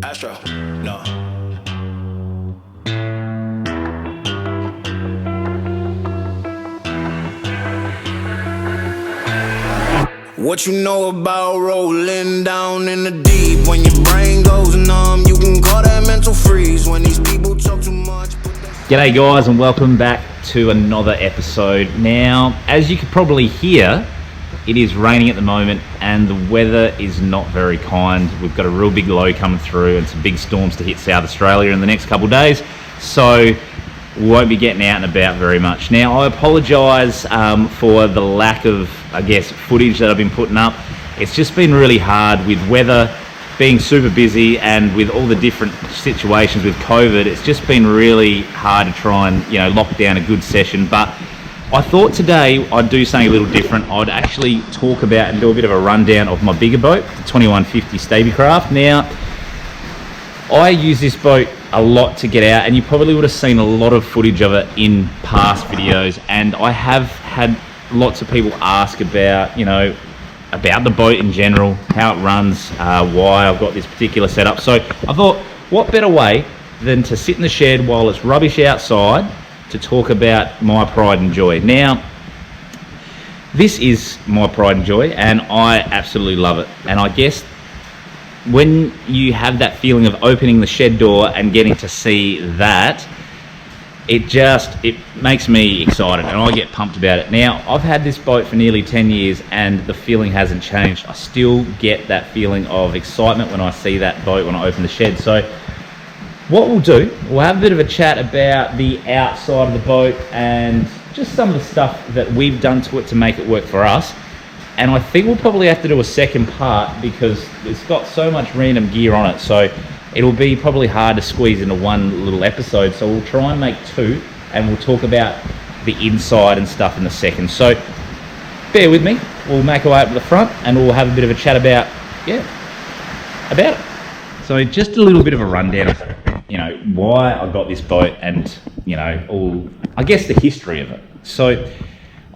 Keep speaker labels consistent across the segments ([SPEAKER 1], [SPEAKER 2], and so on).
[SPEAKER 1] Astro, no. What you know about rolling down in the deep? When your brain goes numb, you can call that mental freeze. When these people talk too much.
[SPEAKER 2] G'day guys, and welcome back to another episode. Now, as you can probably hear, it is raining at the moment and the weather is not very kind. We've got a real big low coming through and some big storms to hit South Australia in the next couple of days, so we won't be getting out and about very much. Now, I apologise for the lack of, footage that I've been putting up. It's just been really hard with weather, being super busy, and with all the different situations with COVID. It's just been really hard to try and lock down a good session, but I thought today I'd do something a little different. I'd actually talk about and do a bit of a rundown of my bigger boat, the 2150 Stabicraft. Now, I use this boat a lot to get out, and you probably would have seen a lot of footage of it in past videos, and I have had lots of people ask about, about the boat in general, how it runs, why I've got this particular setup. So I thought, what better way than to sit in the shed while it's rubbish outside to talk about my pride and joy. Now, this is my pride and joy, and I absolutely love it. And I guess when you have that feeling of opening the shed door and getting to see that, it makes me excited and I get pumped about it. Now, I've had this boat for nearly 10 years and the feeling hasn't changed. I still get that feeling of excitement when I see that boat when I open the shed. So what we'll do, we'll have a bit of a chat about the outside of the boat and just some of the stuff that we've done to it to make it work for us. And I think we'll probably have to do a second part because it's got so much random gear on it, so it'll be probably hard to squeeze into one little episode. So we'll try and make two, and we'll talk about the inside and stuff in a second. So bear with me, we'll make our way up to the front and we'll have a bit of a chat about it. So just a little bit of a rundown of why I got this boat and the history of it. So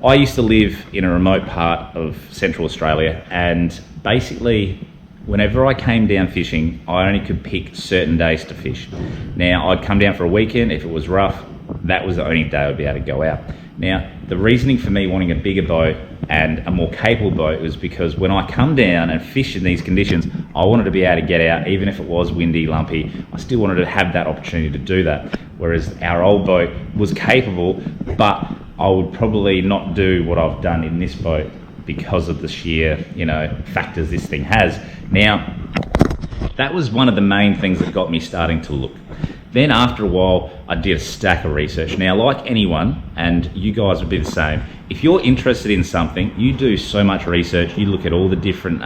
[SPEAKER 2] I used to live in a remote part of Central Australia, and basically whenever I came down fishing, I only could pick certain days to fish. Now, I'd come down for a weekend. If it was rough, that was the only day I'd be able to go out. Now, the reasoning for me wanting a bigger boat and a more capable boat was because when I come down and fish in these conditions, I wanted to be able to get out, even if it was windy, lumpy. I still wanted to have that opportunity to do that. Whereas our old boat was capable, but I would probably not do what I've done in this boat because of the sheer, factors this thing has. Now, that was one of the main things that got me starting to look. Then after a while, I did a stack of research. Now, like anyone, and you guys would be the same, if you're interested in something, you do so much research. You look at all the different,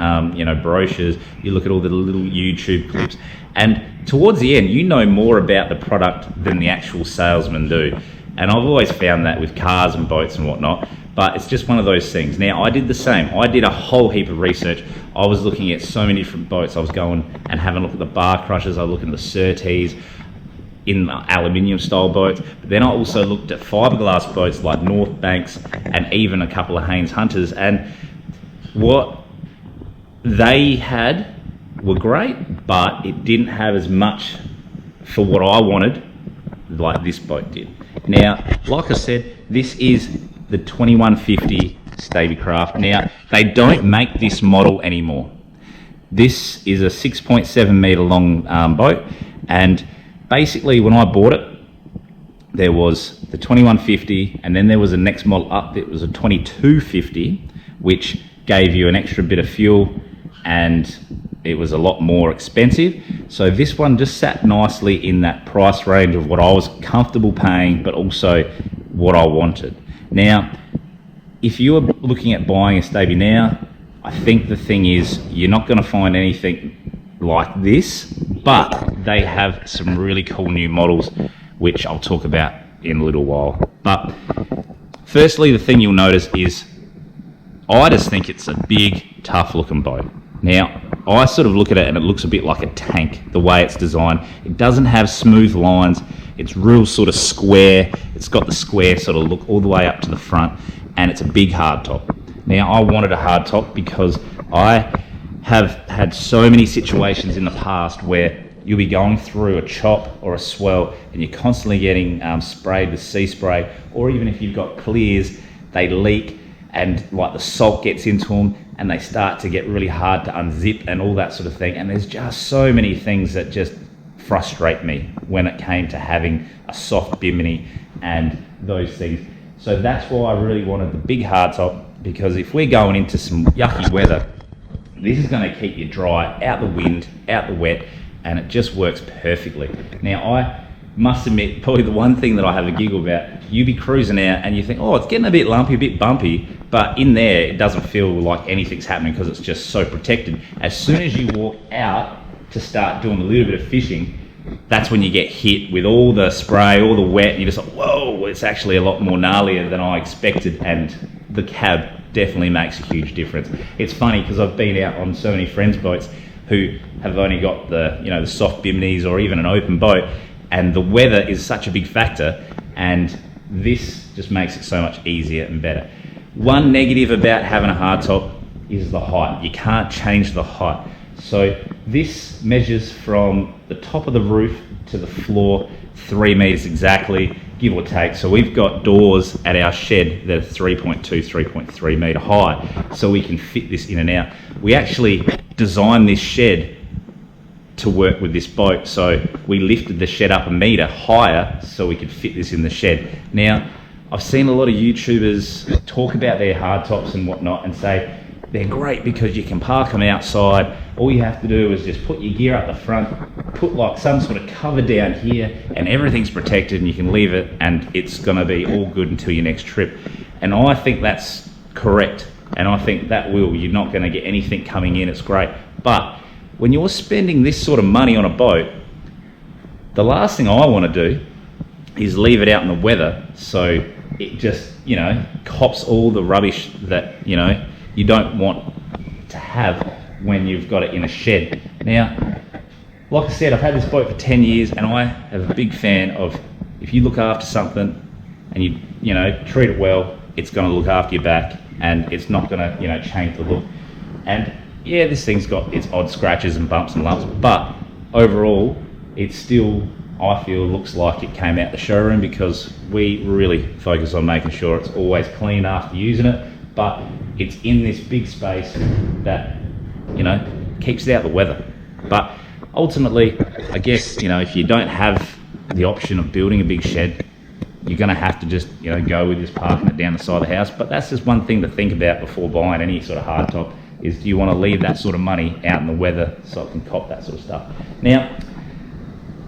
[SPEAKER 2] brochures, you look at all the little YouTube clips, and towards the end, you know more about the product than the actual salesman do. And I've always found that with cars and boats and whatnot, but it's just one of those things. Now, I did the same. I did a whole heap of research. I was looking at so many different boats. I was going and having a look at the bar crushers. I was looking at the Surtees in aluminium style boats. But then I also looked at fiberglass boats like North Banks and even a couple of Haynes Hunters. And what they had were great, but it didn't have as much for what I wanted like this boat did. Now, like I said, this is the 2150 Stabicraft. Now, they don't make this model anymore. This is a 6.7 metre long boat, and basically when I bought it, there was the 2150, and then there was a next model up. It was a 2250, which gave you an extra bit of fuel, and it was a lot more expensive. So this one just sat nicely in that price range of what I was comfortable paying, but also what I wanted. Now, if you are looking at buying a Stabie now, I think the thing is you're not going to find anything like this, but they have some really cool new models, which I'll talk about in a little while. But firstly, the thing you'll notice is I just think it's a big, tough looking boat. Now, I sort of look at it and it looks a bit like a tank, the way it's designed. It doesn't have smooth lines. It's real sort of square. It's got the square sort of look all the way up to the front, and it's a big hardtop. Now, I wanted a hardtop because I have had so many situations in the past where you'll be going through a chop or a swell and you're constantly getting sprayed with sea spray, or even if you've got clears, they leak and like the salt gets into them and they start to get really hard to unzip and all that sort of thing. And there's just so many things that just frustrate me when it came to having a soft bimini and those things. So that's why I really wanted the big hardtop, because if we're going into some yucky weather, this is going to keep you dry, out the wind, out the wet, and it just works perfectly. Now, I must admit, probably the one thing that I have a giggle about, you be cruising out and you think, oh, it's getting a bit lumpy, a bit bumpy, but in there, it doesn't feel like anything's happening because it's just so protected. As soon as you walk out to start doing a little bit of fishing, that's when you get hit with all the spray, all the wet, and you're just like, whoa, it's actually a lot more gnarlier than I expected, and the cab definitely makes a huge difference. It's funny because I've been out on so many friends' boats who have only got the, you know, the soft biminis or even an open boat, and the weather is such a big factor, and this just makes it so much easier and better. One negative about having a hardtop is the height. You can't change the height. So this measures from the top of the roof to the floor 3 meters exactly, give or take. So we've got doors at our shed that are 3.2, 3.3 meter high, so we can fit this in and out. We actually designed this shed to work with this boat, so we lifted the shed up a meter higher so we could fit this in the shed. Now, I've seen a lot of YouTubers talk about their hardtops and whatnot and say they're great because you can park them outside. All you have to do is just put your gear up the front, put like some sort of cover down here, and everything's protected and you can leave it and it's gonna be all good until your next trip. And I think that's correct, and I think that you're not gonna get anything coming in, it's great. But when you're spending this sort of money on a boat, the last thing I wanna do is leave it out in the weather so it just, you know, cops all the rubbish that, you know, you don't want to have when you've got it in a shed. Now, like I said, I've had this boat for 10 years and I am a big fan of, if you look after something and you know, treat it well, it's gonna look after your back and it's not gonna, you know, change the look. And yeah, this thing's got its odd scratches and bumps and lumps, but overall, it still, I feel, looks like it came out the showroom because we really focus on making sure it's always clean after using it, but it's in this big space that, you know, keeps it out of the weather. But ultimately, I guess, you know, if you don't have the option of building a big shed, you're going to have to just, you know, go with just parking it down the side of the house. But that's just one thing to think about before buying any sort of hardtop, is do you want to leave that sort of money out in the weather so it can cop that sort of stuff. Now,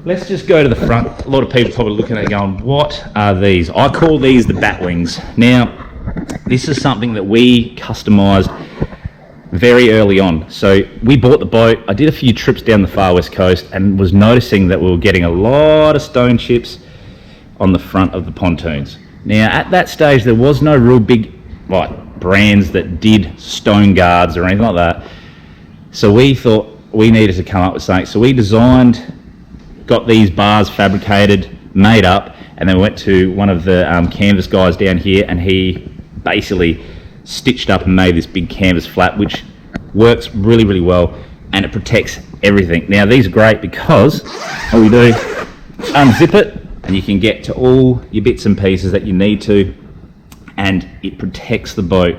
[SPEAKER 2] let's just go to the front. A lot of people are probably looking at it going, what are these? I call these the bat wings. Now, this is something that we customized very early on. So we bought the boat, I did a few trips down the far west coast and was noticing that we were getting a lot of stone chips on the front of the pontoons. Now at that stage there was no real big like brands that did stone guards or anything like that. So we thought we needed to come up with something. So we designed, got these bars fabricated, made up, and then went to one of the canvas guys down here and he basically stitched up and made this big canvas flap, which works really, really well, and it protects everything. Now these are great because all you do, unzip it, and you can get to all your bits and pieces that you need to, and it protects the boat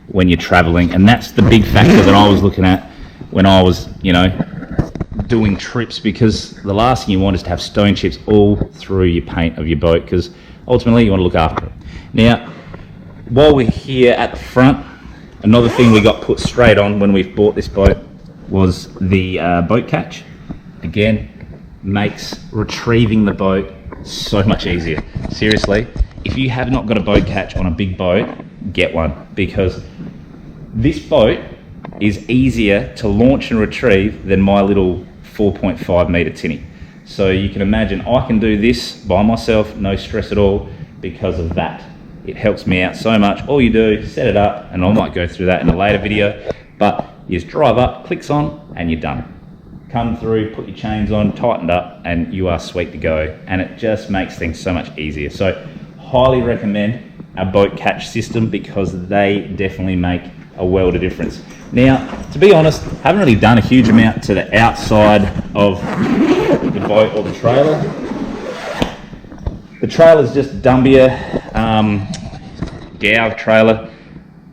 [SPEAKER 2] when you're traveling. And that's the big factor that I was looking at when I was, you know, doing trips, because the last thing you want is to have stone chips all through your paint of your boat, because ultimately you want to look after it. Now, while we're here at the front, another thing we got put straight on when we bought this boat was the boat catch. Again, makes retrieving the boat so much easier. Seriously, if you have not got a boat catch on a big boat, get one, because this boat is easier to launch and retrieve than my little 4.5 meter tinny. So you can imagine I can do this by myself, no stress at all, because of that. It helps me out so much. All you do, set it up, and I might go through that in a later video, but you just drive up, clicks on, and you're done. Come through, put your chains on, tightened up, and you are sweet to go. And it just makes things so much easier. So highly recommend our boat catch system, because they definitely make a world of difference. Now, to be honest, haven't really done a huge amount to the outside of the boat or the trailer. The trailer's just Dumbia Dow trailer.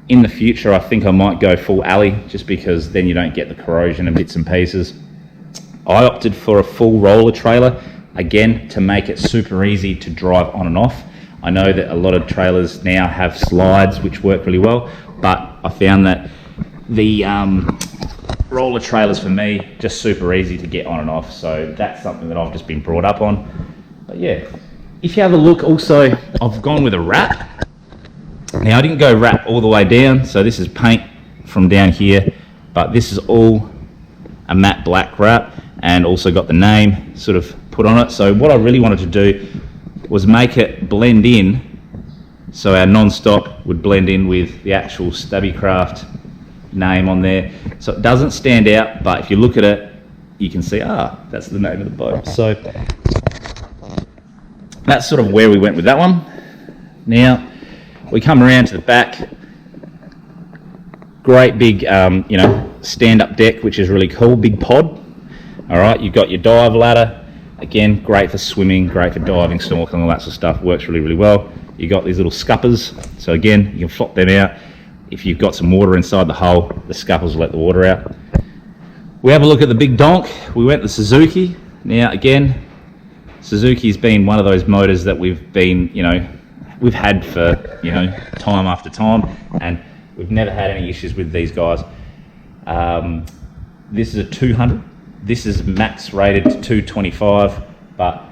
[SPEAKER 2] In the future, I think I might go full alley, just because then you don't get the corrosion and bits and pieces. I opted for a full roller trailer, again, to make it super easy to drive on and off. I know that a lot of trailers now have slides which work really well, but I found that the roller trailers for me, just super easy to get on and off. So that's something that I've just been brought up on. But yeah, if you have a look also, I've gone with a wrap. Now I didn't go wrap all the way down, so this is paint from down here, but this is all a matte black wrap, and also got the name sort of put on it. So what I really wanted to do was make it blend in, so our non-stop would blend in with the actual Stabicraft name on there, so it doesn't stand out, but if you look at it, you can see, that's the name of the boat. So that's sort of where we went with that one. Now we come around to the back. Great big, stand-up deck, which is really cool. Big pod. All right, you've got your dive ladder. Again, great for swimming, great for diving, snorkeling, all that sort of stuff. Works really, really well. You got these little scuppers. So again, you can flop them out. If you've got some water inside the hull, the scuppers will let the water out. We have a look at the big donk. We went the Suzuki. Now again, Suzuki's been one of those motors that we've been, we've had for, time after time, and we've never had any issues with these guys. This is a 200. This is max rated to 225, but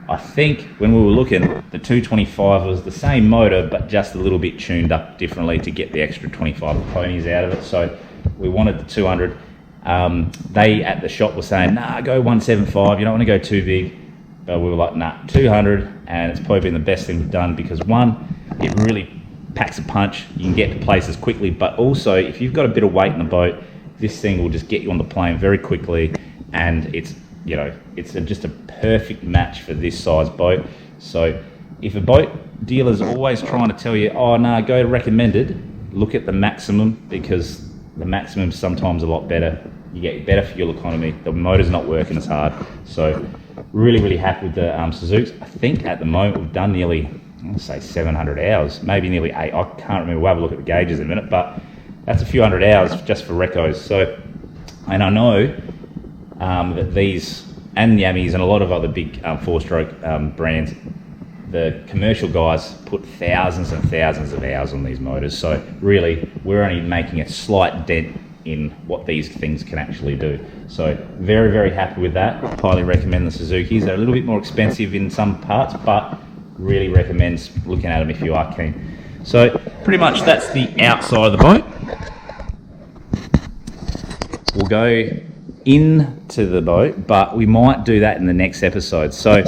[SPEAKER 2] I think when we were looking, the 225 was the same motor, but just a little bit tuned up differently to get the extra 25 ponies out of it. So we wanted the 200. They at the shop were saying, nah, go 175. You don't want to go too big. But we were like, nah, 200, and it's probably been the best thing we've done, because one, it really packs a punch. You can get to places quickly, but also if you've got a bit of weight in the boat, this thing will just get you on the plane very quickly, and it's just a perfect match for this size boat. So if a boat dealer's always trying to tell you, oh no, go to recommended, look at the maximum, because the maximum's sometimes a lot better. You get better fuel economy. The motor's not working as hard. So really, really happy with the Suzuki. I think at the moment we've done nearly, I want to say 700 hours, maybe nearly 8. I can't remember. We'll have a look at the gauges in a minute, but that's a few hundred hours just for recos. So, and I know that these and Yamis and a lot of other big four-stroke brands, the commercial guys put thousands and thousands of hours on these motors. So really, we're only making a slight dent in what these things can actually do. So very, very happy with that. Highly recommend the Suzukis. They're a little bit more expensive in some parts, but really recommend looking at them if you are keen. So pretty much that's the outside of the boat. We'll go into the boat, but we might do that in the next episode. So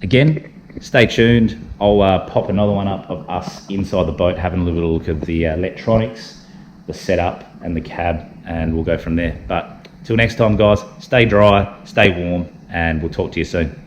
[SPEAKER 2] again, stay tuned. I'll pop another one up of us inside the boat, having a little look at the electronics, the setup and the cab, and we'll go from there. But till next time, guys, stay dry, stay warm, and we'll talk to you soon.